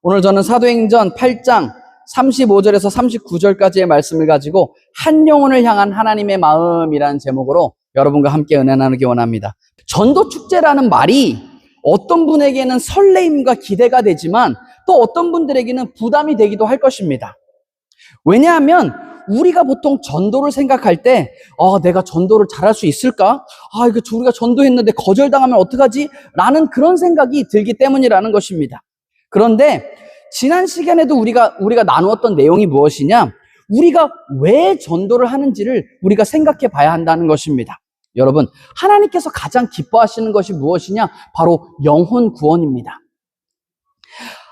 오늘 저는 사도행전 8장 35절에서 39절까지의 말씀을 가지고 한 영혼을 향한 하나님의 마음이라는 제목으로 여러분과 함께 은혜 나누기 원합니다. 전도축제라는 말이 어떤 분에게는 설레임과 기대가 되지만 또 어떤 분들에게는 부담이 되기도 할 것입니다. 왜냐하면 우리가 보통 전도를 생각할 때 내가 전도를 잘할 수 있을까? 이거 우리가 전도했는데 거절당하면 어떡하지? 라는 그런 생각이 들기 때문이라는 것입니다. 그런데 지난 시간에도 우리가 나누었던 내용이 무엇이냐? 우리가 왜 전도를 하는지를 우리가 생각해 봐야 한다는 것입니다. 여러분, 하나님께서 가장 기뻐하시는 것이 무엇이냐? 바로 영혼 구원입니다.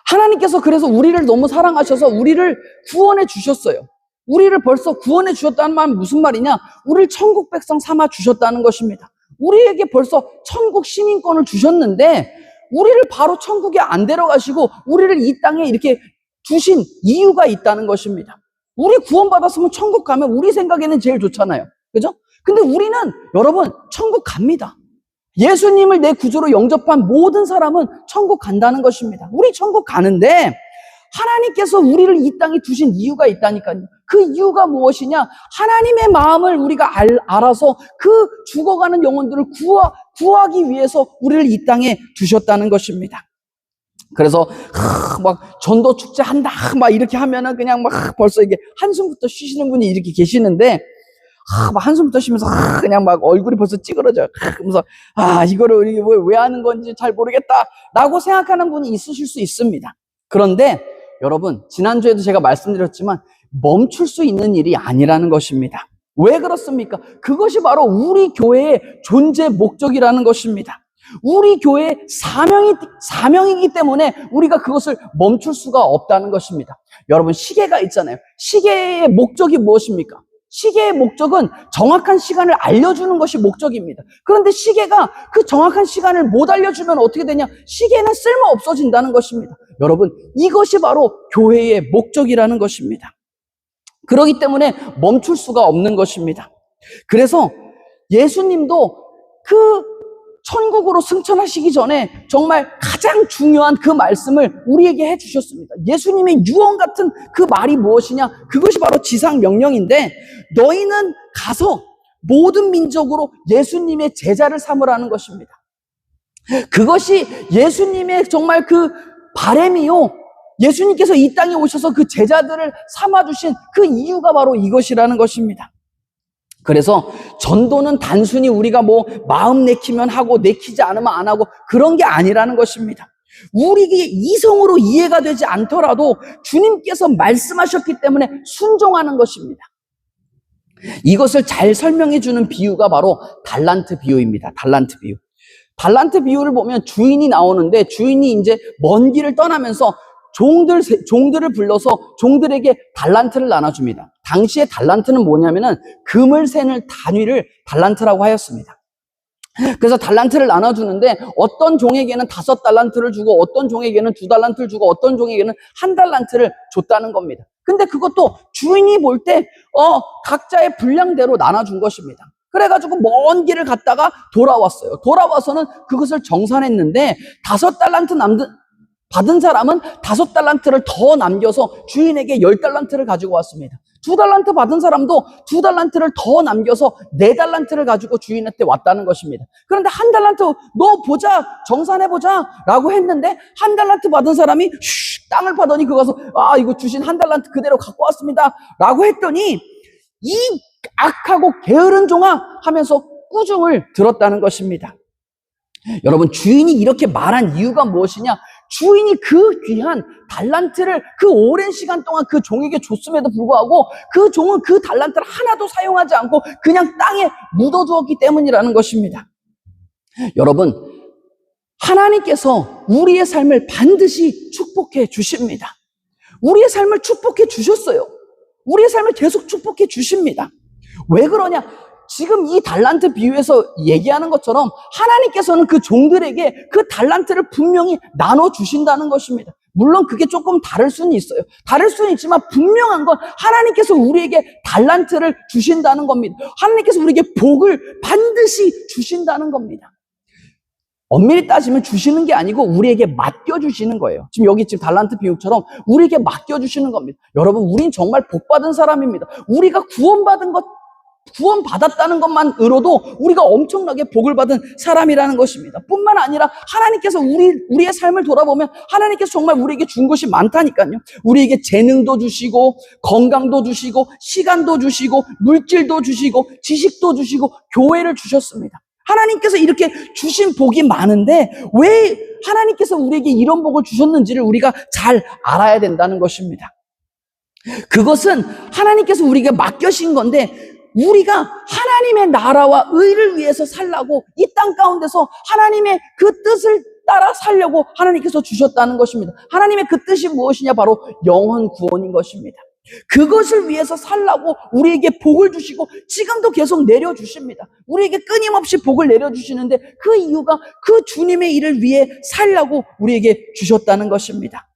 하나님께서 그래서 우리를 너무 사랑하셔서 우리를 구원해 주셨어요. 우리를 벌써 구원해 주셨다는 말은 무슨 말이냐? 우리를 천국 백성 삼아 주셨다는 것입니다. 우리에게 벌써 천국 시민권을 주셨는데 우리를 바로 천국에 안 데려가시고 우리를 이 땅에 이렇게 두신 이유가 있다는 것입니다. 우리 구원받았으면 천국 가면 우리 생각에는 제일 좋잖아요. 그죠? 근데 우리는 여러분 천국 갑니다. 예수님을 내 구주로 영접한 모든 사람은 천국 간다는 것입니다. 우리 천국 가는데 하나님께서 우리를 이 땅에 두신 이유가 있다니까요. 그 이유가 무엇이냐? 하나님의 마음을 우리가 알아서 그 죽어가는 영혼들을 구하기 위해서 우리를 이 땅에 두셨다는 것입니다. 그래서 막 전도 축제 한다 막 이렇게 하면은 그냥 막 벌써 이게 한숨부터 쉬시는 분이 이렇게 계시는데 막 한숨부터 쉬면서 그냥 막 얼굴이 벌써 찌그러져요. 그러면서 이거를 왜 하는 건지 잘 모르겠다라고 생각하는 분이 있으실 수 있습니다. 그런데 여러분, 지난주에도 제가 말씀드렸지만 멈출 수 있는 일이 아니라는 것입니다. 왜 그렇습니까? 그것이 바로 우리 교회의 존재 목적이라는 것입니다. 우리 교회의 사명이기 때문에 우리가 그것을 멈출 수가 없다는 것입니다. 여러분, 시계가 있잖아요. 시계의 목적이 무엇입니까? 시계의 목적은 정확한 시간을 알려주는 것이 목적입니다. 그런데 시계가 그 정확한 시간을 못 알려주면 어떻게 되냐? 시계는 쓸모 없어진다는 것입니다. 여러분, 이것이 바로 교회의 목적이라는 것입니다. 그렇기 때문에 멈출 수가 없는 것입니다. 그래서 예수님도 그 천국으로 승천하시기 전에 정말 가장 중요한 그 말씀을 우리에게 해주셨습니다. 예수님의 유언 같은 그 말이 무엇이냐? 그것이 바로 지상 명령인데 너희는 가서 모든 민족으로 예수님의 제자를 삼으라는 것입니다. 그것이 예수님의 정말 그 바람이요. 예수님께서 이 땅에 오셔서 그 제자들을 삼아주신 그 이유가 바로 이것이라는 것입니다. 그래서 전도는 단순히 우리가 마음 내키면 하고 내키지 않으면 안 하고 그런 게 아니라는 것입니다. 우리에게 이성으로 이해가 되지 않더라도 주님께서 말씀하셨기 때문에 순종하는 것입니다. 이것을 잘 설명해 주는 비유가 바로 달란트 비유입니다. 달란트 비유. 달란트 비유를 보면 주인이 나오는데 주인이 이제 먼 길을 떠나면서 종들을 불러서 종들에게 달란트를 나눠줍니다. 당시에 달란트는 뭐냐면은 금을 세는 단위를 달란트라고 하였습니다. 그래서 달란트를 나눠주는데 어떤 종에게는 5달란트를 주고 어떤 종에게는 2달란트를 주고 어떤 종에게는 1달란트를 줬다는 겁니다. 근데 그것도 주인이 볼 때 각자의 분량대로 나눠준 것입니다. 그래가지고 먼 길을 갔다가 돌아왔어요. 돌아와서는 그것을 정산했는데 5달란트 받은 사람은 5달란트를 더 남겨서 주인에게 10달란트를 가지고 왔습니다. 2달란트 받은 사람도 2달란트를 더 남겨서 4달란트를 가지고 주인한테 왔다는 것입니다. 그런데 1달란트 너 보자, 정산해보자 라고 했는데 1달란트 받은 사람이 땅을 파더니 그거서 이거 주신 1달란트 그대로 갖고 왔습니다 라고 했더니 이 악하고 게으른 종아 하면서 꾸중을 들었다는 것입니다. 여러분, 주인이 이렇게 말한 이유가 무엇이냐? 주인이 그 귀한 달란트를 그 오랜 시간 동안 그 종에게 줬음에도 불구하고 그 종은 그 달란트를 하나도 사용하지 않고 그냥 땅에 묻어두었기 때문이라는 것입니다. 여러분, 하나님께서 우리의 삶을 반드시 축복해 주십니다. 우리의 삶을 축복해 주셨어요. 우리의 삶을 계속 축복해 주십니다. 왜 그러냐? 지금 이 달란트 비유에서 얘기하는 것처럼 하나님께서는 그 종들에게 그 달란트를 분명히 나눠주신다는 것입니다. 물론 그게 조금 다를 수는 있어요. 다를 수는 있지만 분명한 건 하나님께서 우리에게 달란트를 주신다는 겁니다. 하나님께서 우리에게 복을 반드시 주신다는 겁니다. 엄밀히 따지면 주시는 게 아니고 우리에게 맡겨주시는 거예요. 지금 여기 달란트 비유처럼 우리에게 맡겨주시는 겁니다. 여러분, 우린 정말 복받은 사람입니다. 우리가 구원받았다는 것만으로도 우리가 엄청나게 복을 받은 사람이라는 것입니다. 뿐만 아니라 하나님께서 우리의 삶을 돌아보면 하나님께서 정말 우리에게 준 것이 많다니까요. 우리에게 재능도 주시고, 건강도 주시고, 시간도 주시고, 물질도 주시고, 지식도 주시고, 교회를 주셨습니다. 하나님께서 이렇게 주신 복이 많은데 왜 하나님께서 우리에게 이런 복을 주셨는지를 우리가 잘 알아야 된다는 것입니다. 그것은 하나님께서 우리에게 맡겨신 건데 우리가 하나님의 나라와 의를 위해서 살라고 이 땅 가운데서 하나님의 그 뜻을 따라 살려고 하나님께서 주셨다는 것입니다. 하나님의 그 뜻이 무엇이냐? 바로 영혼 구원인 것입니다. 그것을 위해서 살라고 우리에게 복을 주시고 지금도 계속 내려주십니다. 우리에게 끊임없이 복을 내려주시는데 그 이유가 그 주님의 일을 위해 살라고 우리에게 주셨다는 것입니다.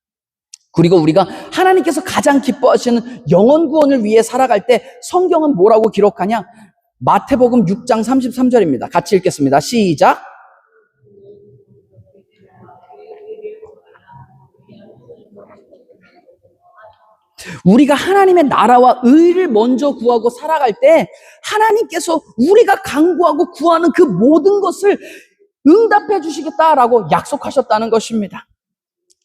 그리고 우리가 하나님께서 가장 기뻐하시는 영혼 구원을 위해 살아갈 때 성경은 뭐라고 기록하냐? 마태복음 6장 33절입니다. 같이 읽겠습니다. 시작. 우리가 하나님의 나라와 의를 먼저 구하고 살아갈 때 하나님께서 우리가 간구하고 구하는 그 모든 것을 응답해 주시겠다라고 약속하셨다는 것입니다.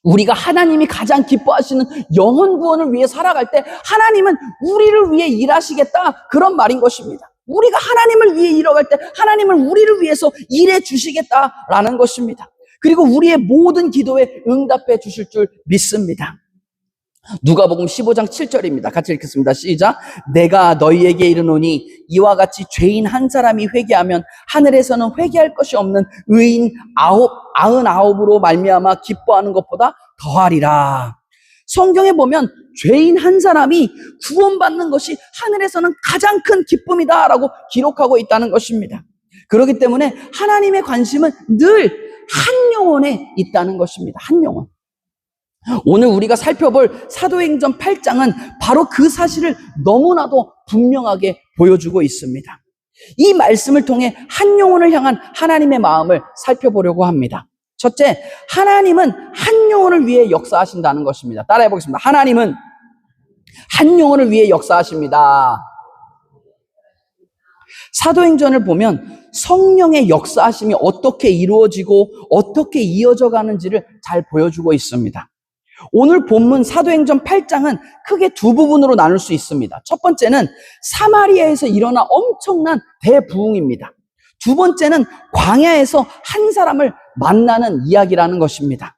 우리가 하나님이 가장 기뻐하시는 영혼 구원을 위해 살아갈 때 하나님은 우리를 위해 일하시겠다, 그런 말인 것입니다. 우리가 하나님을 위해 일어갈 때 하나님은 우리를 위해서 일해 주시겠다라는 것입니다. 그리고 우리의 모든 기도에 응답해 주실 줄 믿습니다. 누가복음 15장 7절입니다. 같이 읽겠습니다. 시작. 내가 너희에게 이르노니 이와 같이 죄인 한 사람이 회개하면 하늘에서는 회개할 것이 없는 의인 99으로 말미암아 기뻐하는 것보다 더하리라. 성경에 보면 죄인 한 사람이 구원받는 것이 하늘에서는 가장 큰 기쁨이다라고 기록하고 있다는 것입니다. 그렇기 때문에 하나님의 관심은 늘 한 영혼에 있다는 것입니다. 한 영혼. 오늘 우리가 살펴볼 사도행전 8장은 바로 그 사실을 너무나도 분명하게 보여주고 있습니다. 이 말씀을 통해 한 영혼을 향한 하나님의 마음을 살펴보려고 합니다. 첫째, 하나님은 한 영혼을 위해 역사하신다는 것입니다. 따라해 보겠습니다. 하나님은 한 영혼을 위해 역사하십니다. 사도행전을 보면 성령의 역사하심이 어떻게 이루어지고 어떻게 이어져 가는지를 잘 보여주고 있습니다. 오늘 본문 사도행전 8장은 크게 두 부분으로 나눌 수 있습니다. 첫 번째는 사마리아에서 일어난 엄청난 대부흥입니다. 두 번째는 광야에서 한 사람을 만나는 이야기라는 것입니다.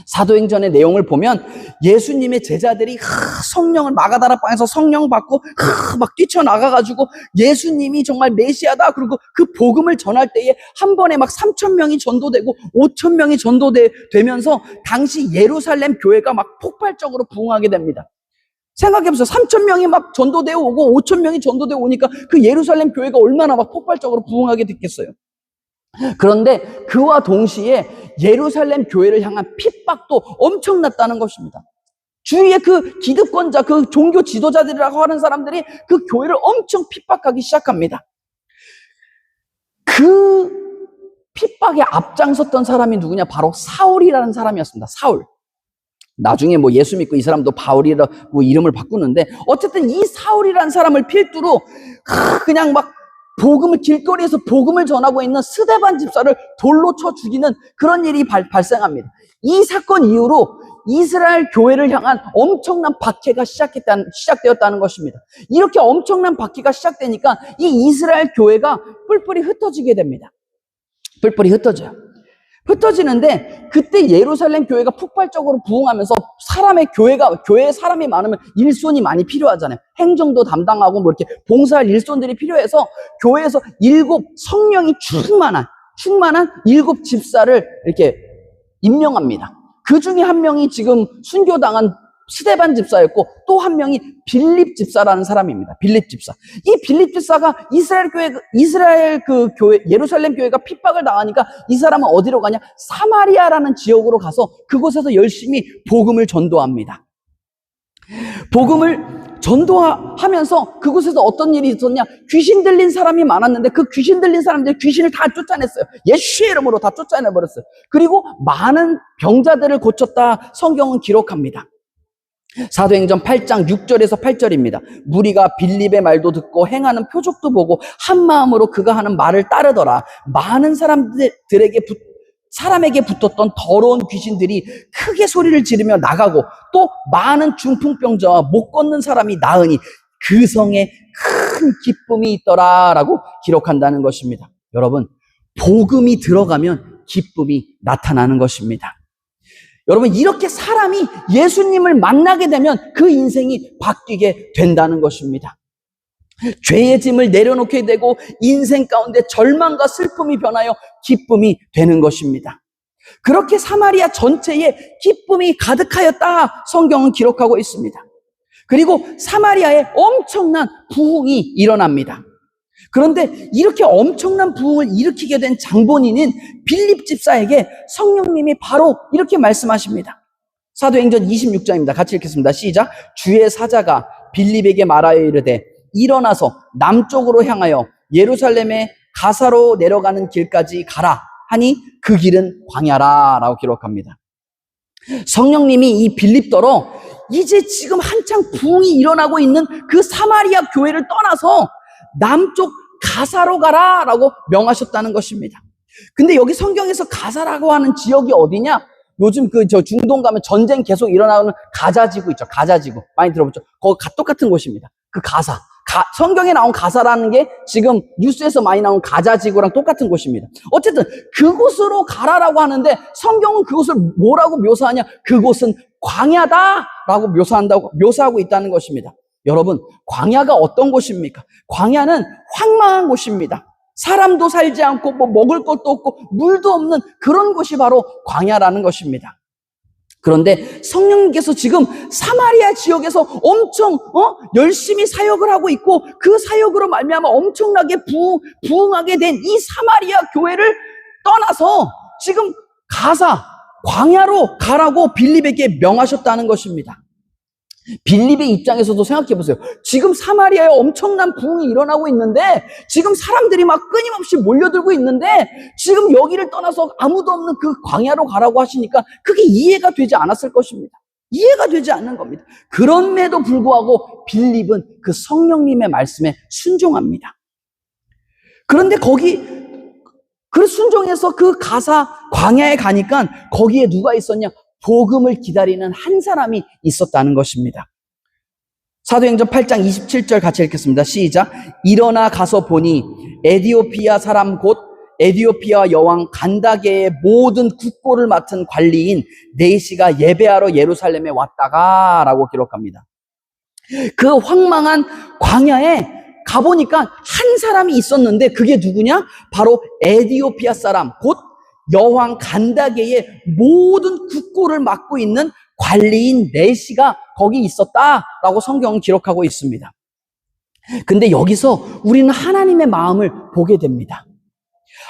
사도행전의 내용을 보면 예수님의 제자들이 성령을 마가다라방에서 성령 받고 막 뛰쳐나가가지고 예수님이 정말 메시아다, 그리고 그 복음을 전할 때에 한 번에 막 3,000명이 전도되고 5,000명이 전도되면서 당시 예루살렘 교회가 막 폭발적으로 부흥하게 됩니다. 생각해보세요. 3,000명이 막 전도되어 오고 5,000명이 전도되어 오니까 그 예루살렘 교회가 얼마나 막 폭발적으로 부흥하게 됐겠어요. 그런데 그와 동시에 예루살렘 교회를 향한 핍박도 엄청났다는 것입니다. 주위에 그 기득권자, 그 종교 지도자들이라고 하는 사람들이 그 교회를 엄청 핍박하기 시작합니다. 그 핍박에 앞장섰던 사람이 누구냐? 바로 사울이라는 사람이었습니다. 사울. 나중에 뭐 예수 믿고 이 사람도 바울이라고 이름을 바꾸는데, 어쨌든 이 사울이라는 사람을 필두로 그냥 막 길거리에서 복음을 전하고 있는 스데반 집사를 돌로 쳐 죽이는 그런 일이 발생합니다. 이 사건 이후로 이스라엘 교회를 향한 엄청난 박해가 시작되었다는 것입니다. 이렇게 엄청난 박해가 시작되니까 이 이스라엘 교회가 뿔뿔이 흩어지게 됩니다. 뿔뿔이 흩어지는데 그때 예루살렘 교회가 폭발적으로 부흥하면서 교회에 사람이 많으면 일손이 많이 필요하잖아요. 행정도 담당하고 뭐 이렇게 봉사할 일손들이 필요해서 교회에서 7 성령이 충만한 7 집사를 이렇게 임명합니다. 그 중에 한 명이 지금 순교당한 스데반 집사였고, 또 한 명이 빌립 집사라는 사람입니다. 빌립 집사. 이 빌립 집사가 이스라엘 그 교회, 예루살렘 교회가 핍박을 당하니까 이 사람은 어디로 가냐? 사마리아라는 지역으로 가서 그곳에서 열심히 복음을 전도합니다. 복음을 전도하면서 그곳에서 어떤 일이 있었냐? 귀신 들린 사람이 많았는데 그 귀신 들린 사람들이 귀신을 다 쫓아냈어요. 예수의 이름으로 다 쫓아내버렸어요. 그리고 많은 병자들을 고쳤다 성경은 기록합니다. 사도행전 8장 6절에서 8절입니다. 무리가 빌립의 말도 듣고 행하는 표적도 보고 한 마음으로 그가 하는 말을 따르더라. 많은 사람에게 붙었던 더러운 귀신들이 크게 소리를 지르며 나가고 또 많은 중풍병자와 못 걷는 사람이 나으니 그 성에 큰 기쁨이 있더라라고 기록한다는 것입니다. 여러분, 복음이 들어가면 기쁨이 나타나는 것입니다. 여러분, 이렇게 사람이 예수님을 만나게 되면 그 인생이 바뀌게 된다는 것입니다. 죄의 짐을 내려놓게 되고 인생 가운데 절망과 슬픔이 변하여 기쁨이 되는 것입니다. 그렇게 사마리아 전체에 기쁨이 가득하였다 성경은 기록하고 있습니다. 그리고 사마리아에 엄청난 부흥이 일어납니다. 그런데 이렇게 엄청난 부흥을 일으키게 된 장본인인 빌립 집사에게 성령님이 바로 이렇게 말씀하십니다. 사도행전 26장입니다. 같이 읽겠습니다. 시작. 주의 사자가 빌립에게 말하여 이르되 일어나서 남쪽으로 향하여 예루살렘에 가사로 내려가는 길까지 가라 하니 그 길은 광야라 라고 기록합니다. 성령님이 이 빌립더러 이제 지금 한창 부흥이 일어나고 있는 그 사마리아 교회를 떠나서 남쪽 가사로 가라 라고 명하셨다는 것입니다. 근데 여기 성경에서 가사라고 하는 지역이 어디냐? 요즘 중동 가면 전쟁 계속 일어나는 가자지구 있죠. 가자지구. 많이 들어보죠? 거기 똑같은 곳입니다. 그 가사. 성경에 나온 가사라는 게 지금 뉴스에서 많이 나온 가자지구랑 똑같은 곳입니다. 어쨌든 그곳으로 가라라고 하는데 성경은 그곳을 뭐라고 묘사하냐? 그곳은 광야다라고 묘사하고 있다는 것입니다. 여러분, 광야가 어떤 곳입니까? 광야는 황망한 곳입니다. 사람도 살지 않고 먹을 것도 없고 물도 없는 그런 곳이 바로 광야라는 것입니다. 그런데 성령님께서 지금 사마리아 지역에서 엄청 열심히 사역을 하고 있고 그 사역으로 말미암아 엄청나게 부흥하게 된 이 사마리아 교회를 떠나서 지금 광야로 가라고 빌립에게 명하셨다는 것입니다. 빌립의 입장에서도 생각해 보세요. 지금 사마리아에 엄청난 부흥이 일어나고 있는데 지금 사람들이 막 끊임없이 몰려들고 있는데 지금 여기를 떠나서 아무도 없는 그 광야로 가라고 하시니까 그게 이해가 되지 않았을 것입니다. 이해가 되지 않는 겁니다. 그럼에도 불구하고 빌립은 그 성령님의 말씀에 순종합니다. 그런데 그 순종해서 그 광야에 가니까 거기에 누가 있었냐? 복음을 기다리는 한 사람이 있었다는 것입니다. 사도행전 8장 27절 같이 읽겠습니다. 시작. 일어나 가서 보니 에디오피아 사람 곧 에디오피아 여왕 간다게의 모든 국고를 맡은 관리인 네시가 예배하러 예루살렘에 왔다가 라고 기록합니다. 그 황망한 광야에 가보니까 한 사람이 있었는데 그게 누구냐? 바로 에디오피아 사람 곧 여왕 간다게의 모든 국고를 맡고 있는 관리인 네시가 거기 있었다라고 성경은 기록하고 있습니다. 근데 여기서 우리는 하나님의 마음을 보게 됩니다.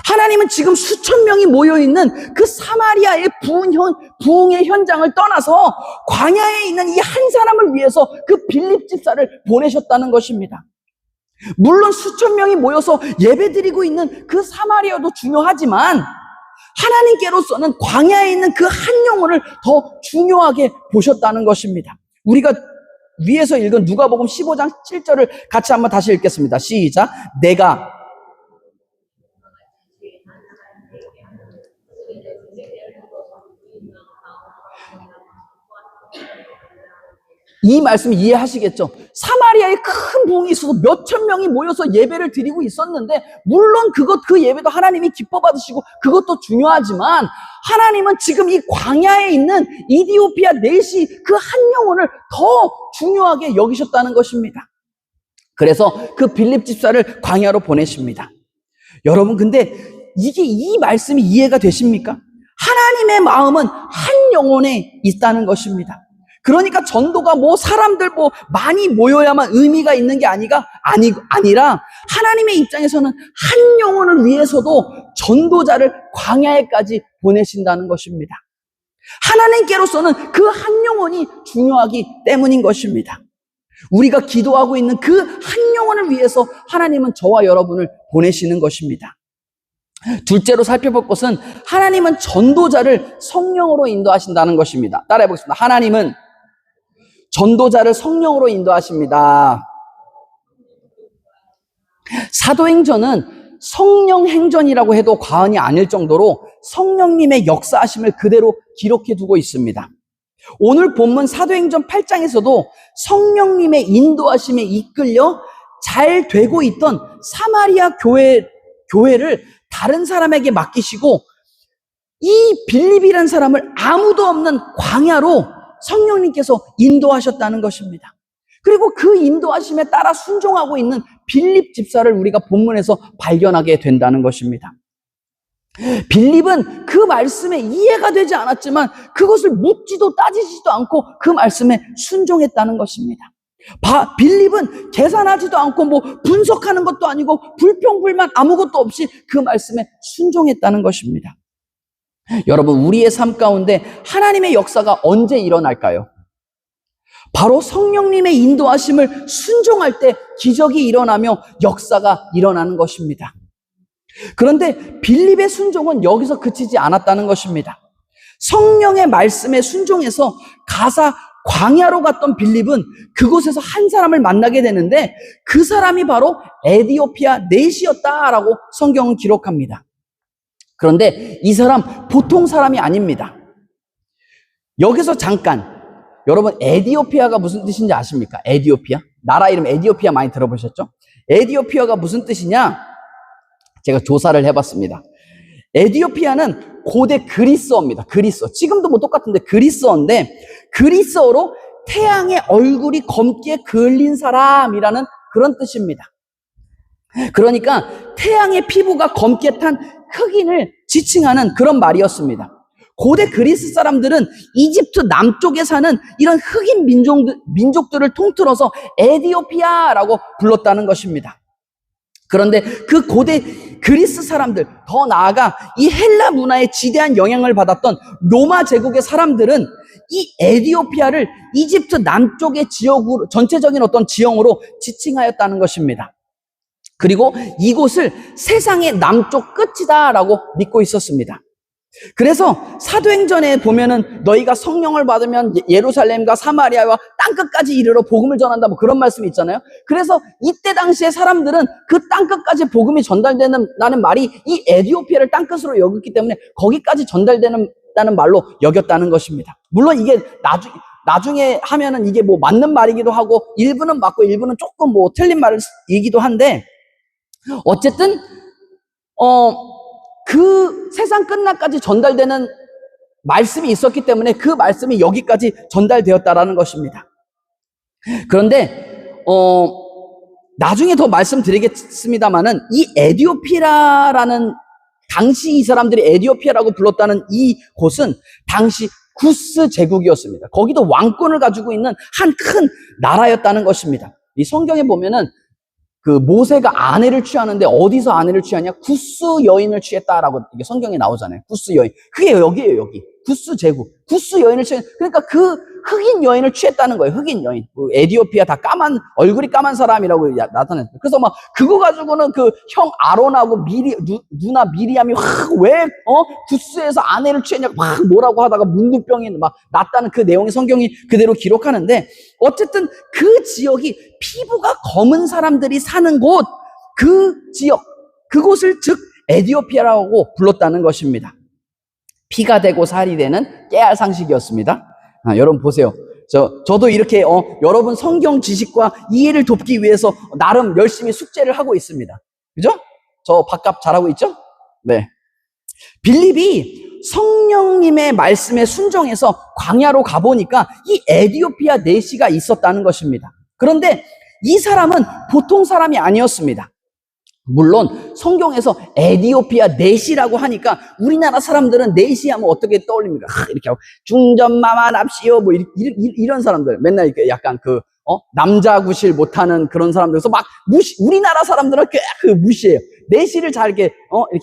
하나님은 지금 수천 명이 모여있는 그 사마리아의 부흥의 현장을 떠나서 광야에 있는 이 한 사람을 위해서 그 빌립 집사를 보내셨다는 것입니다. 물론 수천 명이 모여서 예배드리고 있는 그 사마리아도 중요하지만 하나님께로서는 광야에 있는 그 한 영혼을 더 중요하게 보셨다는 것입니다. 우리가 위에서 읽은 누가복음 15장 7절을 같이 한번 다시 읽겠습니다. 시작. 내가 이 말씀 이해하시겠죠? 사마리아에 큰 부흥이 있어서 몇천 명이 모여서 예배를 드리고 있었는데 물론 그 예배도 하나님이 기뻐 받으시고 그것도 중요하지만 하나님은 지금 이 광야에 있는 이디오피아 네시 그 한 영혼을 더 중요하게 여기셨다는 것입니다. 그래서 그 빌립 집사를 광야로 보내십니다. 여러분, 근데 이 말씀이 이해가 되십니까? 하나님의 마음은 한 영혼에 있다는 것입니다. 그러니까 전도가 사람들 많이 모여야만 의미가 있는 게 아니라 하나님의 입장에서는 한 영혼을 위해서도 전도자를 광야에까지 보내신다는 것입니다. 하나님께로서는 그 한 영혼이 중요하기 때문인 것입니다. 우리가 기도하고 있는 그 한 영혼을 위해서 하나님은 저와 여러분을 보내시는 것입니다. 둘째로 살펴볼 것은 하나님은 전도자를 성령으로 인도하신다는 것입니다. 따라해 보겠습니다. 하나님은 전도자를 성령으로 인도하십니다. 사도행전은 성령 행전이라고 해도 과언이 아닐 정도로 성령님의 역사하심을 그대로 기록해 두고 있습니다. 오늘 본문 사도행전 8장에서도 성령님의 인도하심에 이끌려 잘 되고 있던 사마리아 교회를 다른 사람에게 맡기시고 이 빌립이라는 사람을 아무도 없는 광야로 성령님께서 인도하셨다는 것입니다. 그리고 그 인도하심에 따라 순종하고 있는 빌립 집사를 우리가 본문에서 발견하게 된다는 것입니다. 빌립은 그 말씀에 이해가 되지 않았지만 그것을 묻지도 따지지도 않고 그 말씀에 순종했다는 것입니다. 빌립은 계산하지도 않고 뭐 분석하는 것도 아니고 불평불만 아무것도 없이 그 말씀에 순종했다는 것입니다. 여러분, 우리의 삶 가운데 하나님의 역사가 언제 일어날까요? 바로 성령님의 인도하심을 순종할 때 기적이 일어나며 역사가 일어나는 것입니다. 그런데 빌립의 순종은 여기서 그치지 않았다는 것입니다. 성령의 말씀에 순종해서 가사 광야로 갔던 빌립은 그곳에서 한 사람을 만나게 되는데 그 사람이 바로 에디오피아 넷이었다라고 성경은 기록합니다. 그런데 이 사람 보통 사람이 아닙니다. 여기서 잠깐, 여러분 에디오피아가 무슨 뜻인지 아십니까? 에디오피아? 나라 이름 에디오피아 많이 들어보셨죠? 에디오피아가 무슨 뜻이냐? 제가 조사를 해봤습니다. 에디오피아는 고대 그리스어입니다. 그리스어. 지금도 뭐 똑같은데 그리스어인데 그리스어로 태양의 얼굴이 검게 그을린 사람이라는 그런 뜻입니다. 그러니까 태양의 피부가 검게 탄 흑인을 지칭하는 그런 말이었습니다. 고대 그리스 사람들은 이집트 남쪽에 사는 이런 흑인 민족들을 통틀어서 에디오피아라고 불렀다는 것입니다. 그런데 그 고대 그리스 사람들, 더 나아가 이 헬라 문화에 지대한 영향을 받았던 로마 제국의 사람들은 이 에디오피아를 이집트 남쪽의 지역으로, 전체적인 어떤 지형으로 지칭하였다는 것입니다. 그리고 이곳을 세상의 남쪽 끝이다라고 믿고 있었습니다. 그래서 사도행전에 보면은 너희가 성령을 받으면 예루살렘과 사마리아와 땅끝까지 이르러 복음을 전한다, 뭐 그런 말씀이 있잖아요. 그래서 이때 당시에 사람들은 그 땅끝까지 복음이 전달되는 말이 이 에디오피아를 땅끝으로 여겼기 때문에 거기까지 전달되는 말로 여겼다는 것입니다. 물론 이게 나중에 하면은 이게 뭐 맞는 말이기도 하고 일부는 맞고 일부는 조금 뭐 틀린 말이기도 한데 어쨌든 그 세상 끝날까지 전달되는 말씀이 있었기 때문에 그 말씀이 여기까지 전달되었다라는 것입니다. 그런데 나중에 더 말씀드리겠습니다만은 이 에디오피아라는, 당시 이 사람들이 에디오피아라고 불렀다는 이 곳은 당시 구스 제국이었습니다. 거기도 왕권을 가지고 있는 한 큰 나라였다는 것입니다. 이 성경에 보면은 그 모세가 아내를 취하는데 어디서 아내를 취하냐? 구스 여인을 취했다라고 이게 성경에 나오잖아요. 구스 여인. 그게 여기예요, 여기. 구스 제국. 구스 여인을 그러니까 그 흑인 여인을 취했다는 거예요. 흑인 여인. 에디오피아 다 얼굴이 까만 사람이라고 나타냈어요. 그래서 막 그거 가지고는 그 형 아론하고 누나 미리암이 왜 구스에서 아내를 취했냐고 막 뭐라고 하다가 문둥병이 막 났다는 그 내용이 성경이 그대로 기록하는데, 어쨌든 그 지역이 피부가 검은 사람들이 사는 곳, 그 지역, 그곳을 즉 에디오피아라고 불렀다는 것입니다. 피가 되고 살이 되는 깨알 상식이었습니다. 여러분 보세요. 저도 이렇게 여러분 성경 지식과 이해를 돕기 위해서 나름 열심히 숙제를 하고 있습니다. 그죠? 저 밥값 잘하고 있죠? 네. 빌립이 성령님의 말씀에 순종해서 광야로 가보니까 이 에디오피아 내시가 있었다는 것입니다. 그런데 이 사람은 보통 사람이 아니었습니다. 물론 성경에서 에디오피아 넷이라고 하니까 우리나라 사람들은 넷이 하면 어떻게 떠올립니까? 이렇게 하고 중전마마 납시오 뭐 이런 사람들, 맨날 이렇게 약간 남자 구실 못하는 그런 사람들. 그래서 막 우리나라 사람들은 그 무시해요. 내시를 잘 이렇게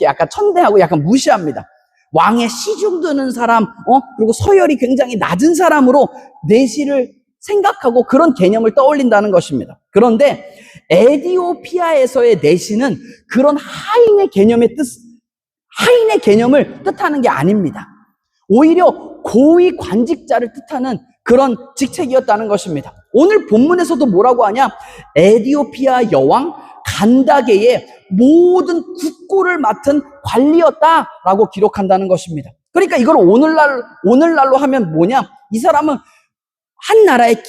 약간 천대하고 약간 무시합니다. 왕의 시중 드는 사람, 그리고 서열이 굉장히 낮은 사람으로 내시를 생각하고 그런 개념을 떠올린다는 것입니다. 그런데 에디오피아에서의 내시는 그런 하인의 개념을 뜻하는 게 아닙니다. 오히려 고위 관직자를 뜻하는 그런 직책이었다는 것입니다. 오늘 본문에서도 뭐라고 하냐? 에디오피아 여왕 간다게의 모든 국고를 맡은 관리였다라고 기록한다는 것입니다. 그러니까 이걸 오늘날로 하면 뭐냐? 이 사람은 한 나라의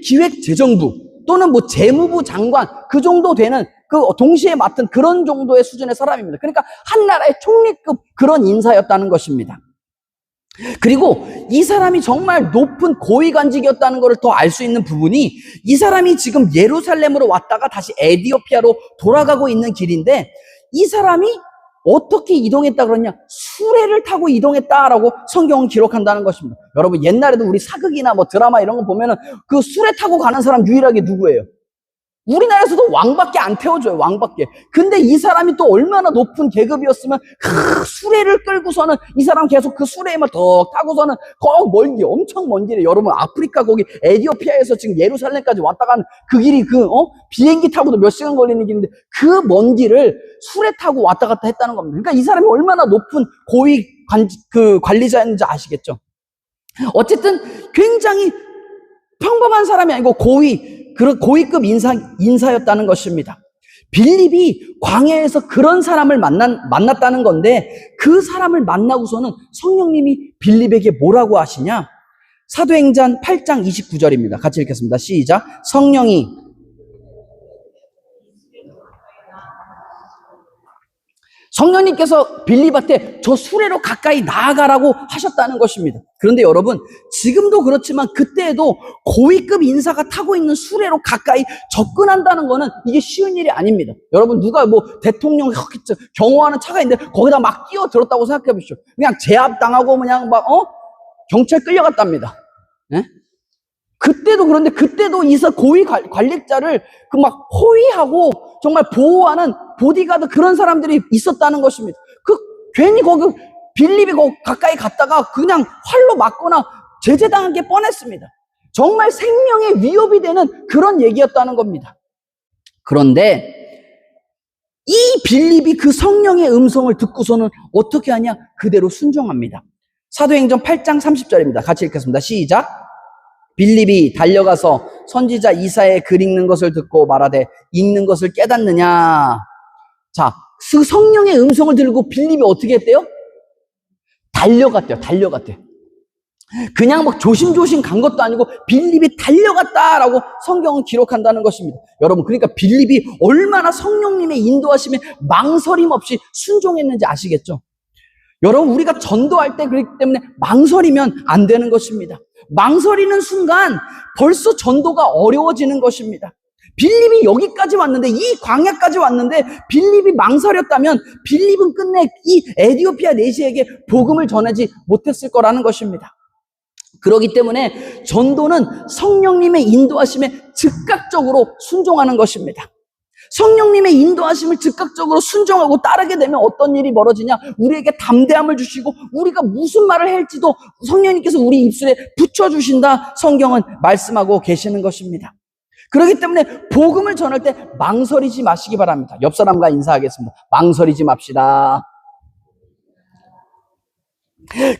기획재정부 또는 뭐 재무부 장관 그 정도 되는 그 동시에 맡은 그런 정도의 수준의 사람입니다. 그러니까 한 나라의 총리급 그런 인사였다는 것입니다. 그리고 이 사람이 정말 높은 고위관직이었다는 것을 더 알 수 있는 부분이 이 사람이 지금 예루살렘으로 왔다가 다시 에디오피아로 돌아가고 있는 길인데 이 사람이 어떻게 이동했다 그러냐? 수레를 타고 이동했다라고 성경은 기록한다는 것입니다. 여러분 옛날에도 우리 사극이나 뭐 드라마 이런 거 보면은 그 수레 타고 가는 사람 유일하게 누구예요? 우리나라에서도 왕밖에 안 태워줘요, 왕밖에. 근데 이 사람이 또 얼마나 높은 계급이었으면 그 수레를 끌고서는 이 사람 계속 그 수레에만 더 타고서는 먼 길, 엄청 먼 길에 여러분 아프리카 거기 에디오피아에서 지금 예루살렘까지 왔다 가는 그 길이 비행기 타고도 몇 시간 걸리는 길인데 그 먼 길을 수레 타고 왔다 갔다 했다는 겁니다. 그러니까 이 사람이 얼마나 높은 고위 관리자였는지 아시겠죠? 어쨌든 굉장히 평범한 사람이 아니고 고위급 인사였다는 것입니다. 빌립이 광야에서 그런 사람을 만났다는 건데 그 사람을 만나고서는 성령님이 빌립에게 뭐라고 하시냐? 사도행전 8장 29절입니다. 같이 읽겠습니다. 시작. 성령님께서 빌립한테 저 수레로 가까이 나아가라고 하셨다는 것입니다. 그런데 여러분 지금도 그렇지만 그때에도 고위급 인사가 타고 있는 수레로 가까이 접근한다는 거는 이게 쉬운 일이 아닙니다. 여러분 누가 뭐 대통령 경호하는 차가 있는데 거기다 막 끼어들었다고 생각해 보십시오. 그냥 제압당하고 그냥 경찰 끌려갔답니다. 네? 그런데 그때도 이 고위 관리자를 호위하고 정말 보호하는 보디가드 그런 사람들이 있었다는 것입니다. 괜히 빌립이 가까이 갔다가 그냥 활로 맞거나 제재당한 게 뻔했습니다. 정말 생명의 위협이 되는 그런 얘기였다는 겁니다. 그런데 이 빌립이 그 성령의 음성을 듣고서는 어떻게 하냐? 그대로 순종합니다. 사도행전 8장 30절입니다. 같이 읽겠습니다. 시작. 빌립이 달려가서 선지자 이사야의 글 읽는 것을 듣고 말하되 읽는 것을 깨닫느냐? 자, 그 성령의 음성을 들고 빌립이 어떻게 했대요? 달려갔대요. 그냥 조심조심 간 것도 아니고 빌립이 달려갔다라고 성경은 기록한다는 것입니다. 여러분, 그러니까 빌립이 얼마나 성령님의 인도하심에 망설임 없이 순종했는지 아시겠죠? 여러분, 우리가 전도할 때 그렇기 때문에 망설이면 안 되는 것입니다. 망설이는 순간 벌써 전도가 어려워지는 것입니다. 빌립이 여기까지 왔는데, 이 광야까지 왔는데 빌립이 망설였다면 빌립은 끝내 이 에디오피아 내시에게 복음을 전하지 못했을 거라는 것입니다. 그렇기 때문에 전도는 성령님의 인도하심에 즉각적으로 순종하는 것입니다. 성령님의 인도하심을 즉각적으로 순종하고 따르게 되면 어떤 일이 벌어지냐? 우리에게 담대함을 주시고 우리가 무슨 말을 할지도 성령님께서 우리 입술에 붙여주신다. 성경은 말씀하고 계시는 것입니다. 그렇기 때문에 복음을 전할 때 망설이지 마시기 바랍니다. 옆 사람과 인사하겠습니다. 망설이지 맙시다.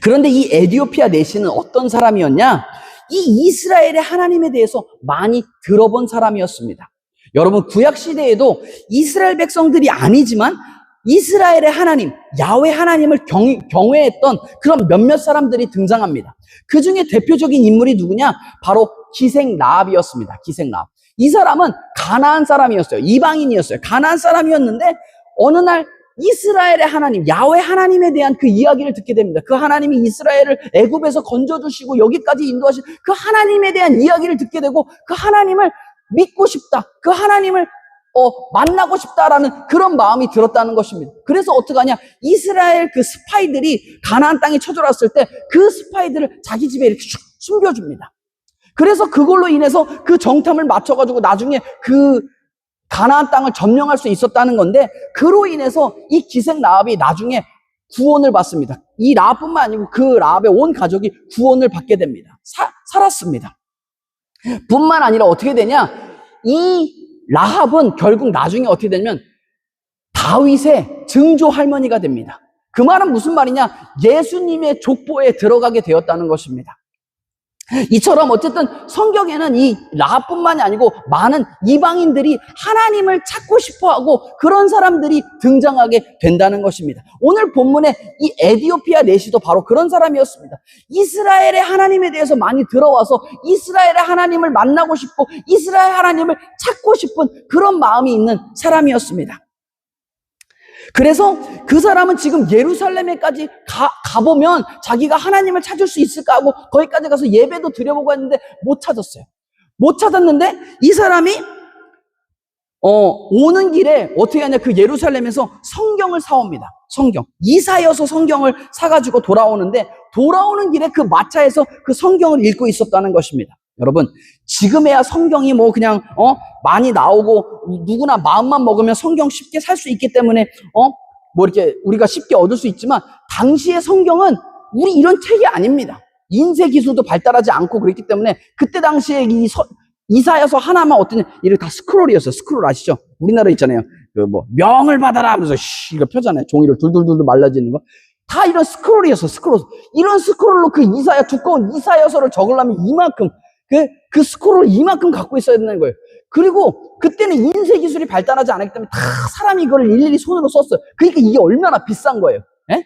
그런데 이 에디오피아 내시는 어떤 사람이었냐? 이 이스라엘의 하나님에 대해서 많이 들어본 사람이었습니다. 여러분, 구약시대에도 이스라엘 백성들이 아니지만 이스라엘의 하나님, 야훼 하나님을 경외했던 그런 몇몇 사람들이 등장합니다. 그 중에 대표적인 인물이 누구냐? 바로 기생 라합이었습니다. 기생 라합. 이 사람은 가나안 사람이었어요. 이방인이었어요. 가나안 사람이었는데 어느 날 이스라엘의 하나님, 야훼 하나님에 대한 그 이야기를 듣게 됩니다. 그 하나님이 이스라엘을 애굽에서 건져주시고 여기까지 인도하신 그 하나님에 대한 이야기를 듣게 되고 그 하나님을 믿고 싶다. 그 하나님을 만나고 싶다라는 그런 마음이 들었다는 것입니다. 그래서 어떡하냐? 이스라엘 그 스파이들이 가나안 땅에 쳐들어왔을 때 그 스파이들을 자기 집에 이렇게 숨겨줍니다. 그래서 그걸로 인해서 그 정탐을 맞춰가지고 나중에 그 가나안 땅을 점령할 수 있었다는 건데, 그로 인해서 이 기생 라합이 나중에 구원을 받습니다. 이 라합뿐만 아니고 그 라합의 온 가족이 구원을 받게 됩니다. 살았습니다. 뿐만 아니라 어떻게 되냐? 이 라합은 결국 나중에 어떻게 되냐면 다윗의 증조 할머니가 됩니다. 그 말은 무슨 말이냐? 예수님의 족보에 들어가게 되었다는 것입니다. 이처럼 어쨌든 성경에는 이 라합뿐만이 아니고 많은 이방인들이 하나님을 찾고 싶어하고 그런 사람들이 등장하게 된다는 것입니다. 오늘 본문에 이 에디오피아 내시도 바로 그런 사람이었습니다. 이스라엘의 하나님에 대해서 많이 들어와서 이스라엘의 하나님을 만나고 싶고 이스라엘 하나님을 찾고 싶은 그런 마음이 있는 사람이었습니다. 그래서 그 사람은 지금 예루살렘에까지 가보면 자기가 하나님을 찾을 수 있을까 하고 거기까지 가서 예배도 드려보고 했는데 못 찾았어요. 못 찾았는데 이 사람이 오는 길에 어떻게 하냐, 그 예루살렘에서 성경을 사옵니다. 성경. 이사여서 성경을 사가지고 돌아오는데 돌아오는 길에 그 마차에서 그 성경을 읽고 있었다는 것입니다. 여러분, 지금에야 성경이 뭐 그냥 많이 나오고 누구나 마음만 먹으면 성경 쉽게 살 수 있기 때문에 뭐 이렇게 우리가 쉽게 얻을 수 있지만 당시의 성경은 우리 이런 책이 아닙니다. 인쇄 기술도 발달하지 않고 그랬기 때문에 그때 당시에 이사여서 하나만 어떤 이렇게 다 스크롤이었어요. 스크롤 아시죠? 우리나라 있잖아요. 그 뭐 명을 받아라 하면서 이거 펴잖아요. 종이를 둘둘둘 말라지는 거. 다 이런 스크롤이었어. 스크롤. 이런 스크롤로 그 두꺼운 이사여서를 적으려면 이만큼 그 스크롤을 이만큼 갖고 있어야 되는 거예요. 그리고 그때는 인쇄 기술이 발달하지 않았기 때문에 다 사람이 이걸 일일이 손으로 썼어요. 그러니까 이게 얼마나 비싼 거예요. 예?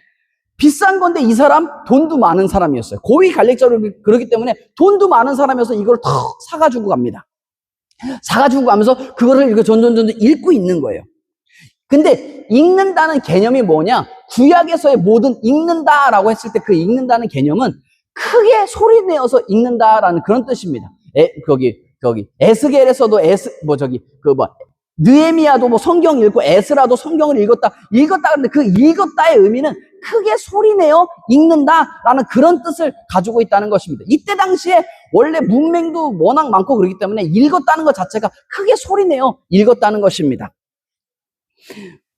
비싼 건데 이 사람 돈도 많은 사람이었어요. 고위 관리자로 그러기 때문에 돈도 많은 사람이어서 이걸 다 사가지고 갑니다. 사가지고 가면서 그거를 이렇게 전전전 읽고 있는 거예요. 근데 읽는다는 개념이 뭐냐? 구약에서의 모든 읽는다라고 했을 때 그 읽는다는 개념은 크게 소리내어서 읽는다라는 그런 뜻입니다. 에스겔에서도 느헤미야도 뭐 성경 읽고 에스라도 성경을 읽었다 그런데 그 읽었다의 의미는 크게 소리내어 읽는다라는 그런 뜻을 가지고 있다는 것입니다. 이때 당시에 원래 문맹도 워낙 많고 그렇기 때문에 읽었다는 것 자체가 크게 소리내어 읽었다는 것입니다.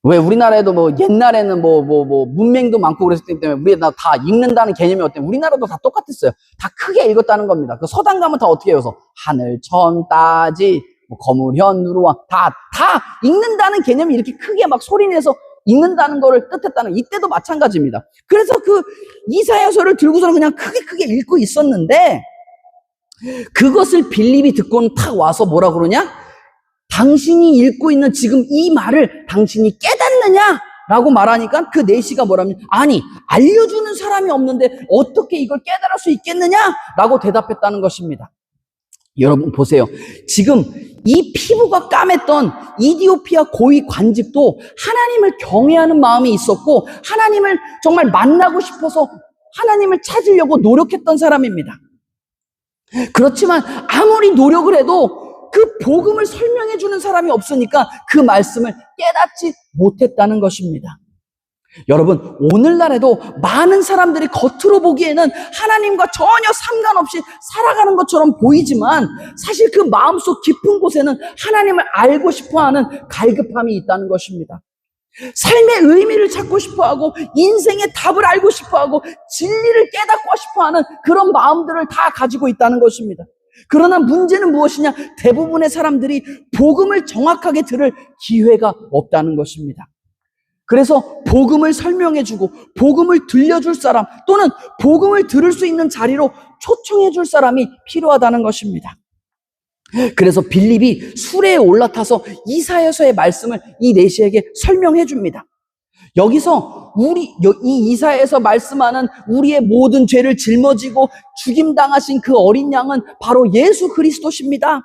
왜 우리나라에도 뭐 옛날에는 문맹도 많고 그랬기 때문에 우리나라 다 읽는다는 개념이 어때요? 우리나라도 다 똑같았어요. 다 크게 읽었다는 겁니다. 그 서당 가면 다 어떻게 해서 하늘, 천, 따지, 거물, 현, 누르와 다 읽는다는 개념이 이렇게 크게 막 소리내서 읽는다는 거를 뜻했다는, 이때도 마찬가지입니다. 그래서 그 이사야서를 들고서는 그냥 크게 읽고 있었는데 그것을 빌립이 듣고는 탁 와서 뭐라 그러냐? 당신이 읽고 있는 지금 이 말을 당신이 깨닫느냐? 라고 말하니까 그 내시가 뭐라면, 아니, 알려주는 사람이 없는데 어떻게 이걸 깨달을 수 있겠느냐? 라고 대답했다는 것입니다. 여러분 보세요. 지금 이 피부가 까맸던 이디오피아 고위 관직도 하나님을 경외하는 마음이 있었고 하나님을 정말 만나고 싶어서 하나님을 찾으려고 노력했던 사람입니다. 그렇지만 아무리 노력을 해도 그 복음을 설명해 주는 사람이 없으니까 그 말씀을 깨닫지 못했다는 것입니다. 여러분, 오늘날에도 많은 사람들이 겉으로 보기에는 하나님과 전혀 상관없이 살아가는 것처럼 보이지만 사실 그 마음속 깊은 곳에는 하나님을 알고 싶어하는 갈급함이 있다는 것입니다. 삶의 의미를 찾고 싶어하고 인생의 답을 알고 싶어하고 진리를 깨닫고 싶어하는 그런 마음들을 다 가지고 있다는 것입니다. 그러나 문제는 무엇이냐? 대부분의 사람들이 복음을 정확하게 들을 기회가 없다는 것입니다. 그래서 복음을 설명해주고 복음을 들려줄 사람 또는 복음을 들을 수 있는 자리로 초청해줄 사람이 필요하다는 것입니다. 그래서 빌립이 수레에 올라타서 이사야서의 말씀을 이 내시에게 설명해 줍니다. 여기서 이 이사야에서 말씀하는 우리의 모든 죄를 짊어지고 죽임당하신 그 어린 양은 바로 예수 그리스도십니다.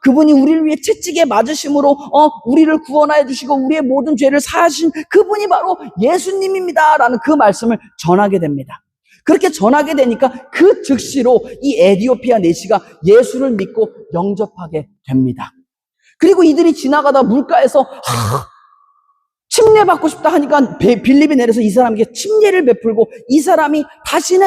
그분이 우리를 위해 채찍에 맞으심으로 우리를 구원하여 주시고 우리의 모든 죄를 사하신 그분이 바로 예수님입니다. 라는 그 말씀을 전하게 됩니다. 그렇게 전하게 되니까 그 즉시로 이 에디오피아 내시가 예수를 믿고 영접하게 됩니다. 그리고 이들이 지나가다 물가에서 침례받고 싶다 하니까 빌립이 내려서 이 사람에게 침례를 베풀고 이 사람이 다시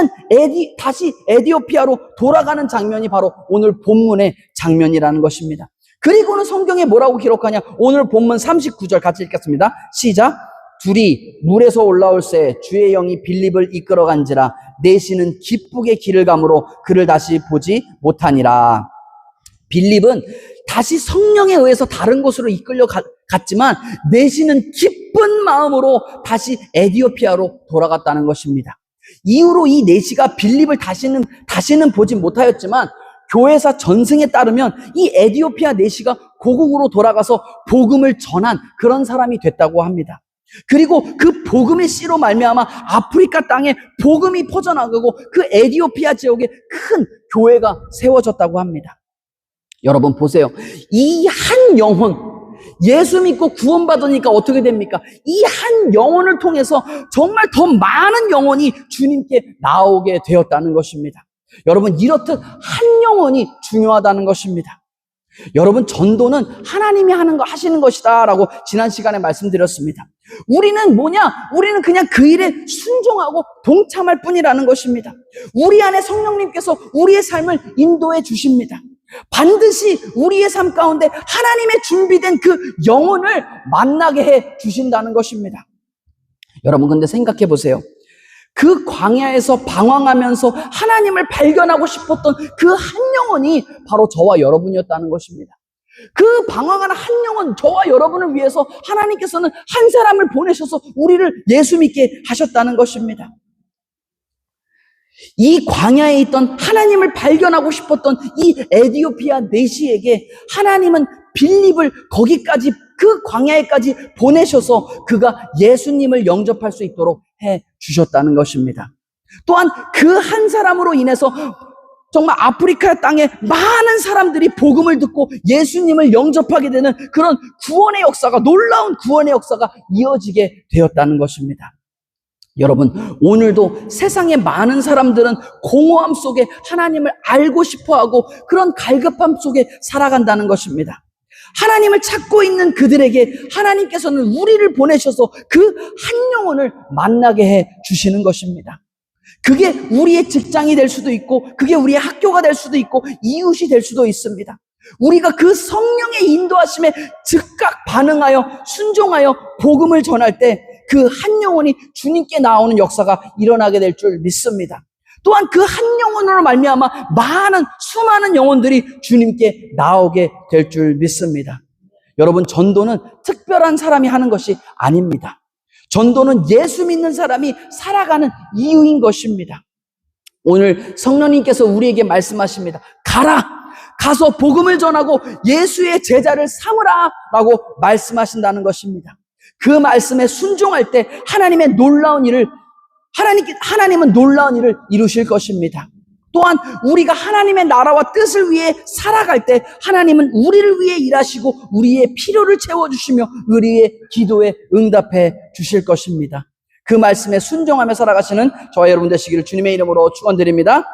에디오피아로 돌아가는 장면이 바로 오늘 본문의 장면이라는 것입니다. 그리고는 성경에 뭐라고 기록하냐? 오늘 본문 39절 같이 읽겠습니다. 시작. 둘이 물에서 올라올새 주의 영이 빌립을 이끌어간지라 내시는 기쁘게 길을 가므로 그를 다시 보지 못하니라. 빌립은 다시 성령에 의해서 다른 곳으로 이끌려 갔지만 내시는 기쁜 마음으로 다시 에디오피아로 돌아갔다는 것입니다. 이후로 이 내시가 빌립을 다시는 보지 못하였지만 교회사 전승에 따르면 이 에디오피아 내시가 고국으로 돌아가서 복음을 전한 그런 사람이 됐다고 합니다. 그리고 그 복음의 씨로 말미암아 아프리카 땅에 복음이 퍼져나가고 그 에디오피아 지역에 큰 교회가 세워졌다고 합니다. 여러분 보세요. 이 한 영혼, 예수 믿고 구원받으니까 어떻게 됩니까? 이 한 영혼을 통해서 정말 더 많은 영혼이 주님께 나오게 되었다는 것입니다. 여러분 이렇듯 한 영혼이 중요하다는 것입니다. 여러분 전도는 하나님이 하시는 것이다 라고 지난 시간에 말씀드렸습니다. 우리는 뭐냐? 우리는 그냥 그 일에 순종하고 동참할 뿐이라는 것입니다. 우리 안에 성령님께서 우리의 삶을 인도해 주십니다. 반드시 우리의 삶 가운데 하나님의 준비된 그 영혼을 만나게 해 주신다는 것입니다. 여러분 근데 생각해 보세요. 그 광야에서 방황하면서 하나님을 발견하고 싶었던 그 한 영혼이 바로 저와 여러분이었다는 것입니다. 그 방황하는 한 영혼, 저와 여러분을 위해서 하나님께서는 한 사람을 보내셔서 우리를 예수 믿게 하셨다는 것입니다. 이 광야에 있던 하나님을 발견하고 싶었던 이 에디오피아 내시에게 하나님은 빌립을 거기까지 그 광야에까지 보내셔서 그가 예수님을 영접할 수 있도록 해 주셨다는 것입니다. 또한 그 한 사람으로 인해서 정말 아프리카 땅에 많은 사람들이 복음을 듣고 예수님을 영접하게 되는 그런 구원의 역사가, 놀라운 구원의 역사가 이어지게 되었다는 것입니다. 여러분, 오늘도 세상에 많은 사람들은 공허함 속에 하나님을 알고 싶어하고 그런 갈급함 속에 살아간다는 것입니다. 하나님을 찾고 있는 그들에게 하나님께서는 우리를 보내셔서 그 한 영혼을 만나게 해 주시는 것입니다. 그게 우리의 직장이 될 수도 있고, 그게 우리의 학교가 될 수도 있고, 이웃이 될 수도 있습니다. 우리가 그 성령의 인도하심에 즉각 반응하여 순종하여 복음을 전할 때 그 한 영혼이 주님께 나오는 역사가 일어나게 될 줄 믿습니다. 또한 그 한 영혼으로 말미암아 수많은 영혼들이 주님께 나오게 될 줄 믿습니다. 여러분, 전도는 특별한 사람이 하는 것이 아닙니다. 전도는 예수 믿는 사람이 살아가는 이유인 것입니다. 오늘 성령님께서 우리에게 말씀하십니다. 가서 복음을 전하고 예수의 제자를 삼으라 라고 말씀하신다는 것입니다. 그 말씀에 순종할 때 하나님은 놀라운 일을 이루실 것입니다. 또한 우리가 하나님의 나라와 뜻을 위해 살아갈 때 하나님은 우리를 위해 일하시고 우리의 필요를 채워주시며 우리의 기도에 응답해 주실 것입니다. 그 말씀에 순종하며 살아가시는 저와 여러분 되시기를 주님의 이름으로 축원드립니다.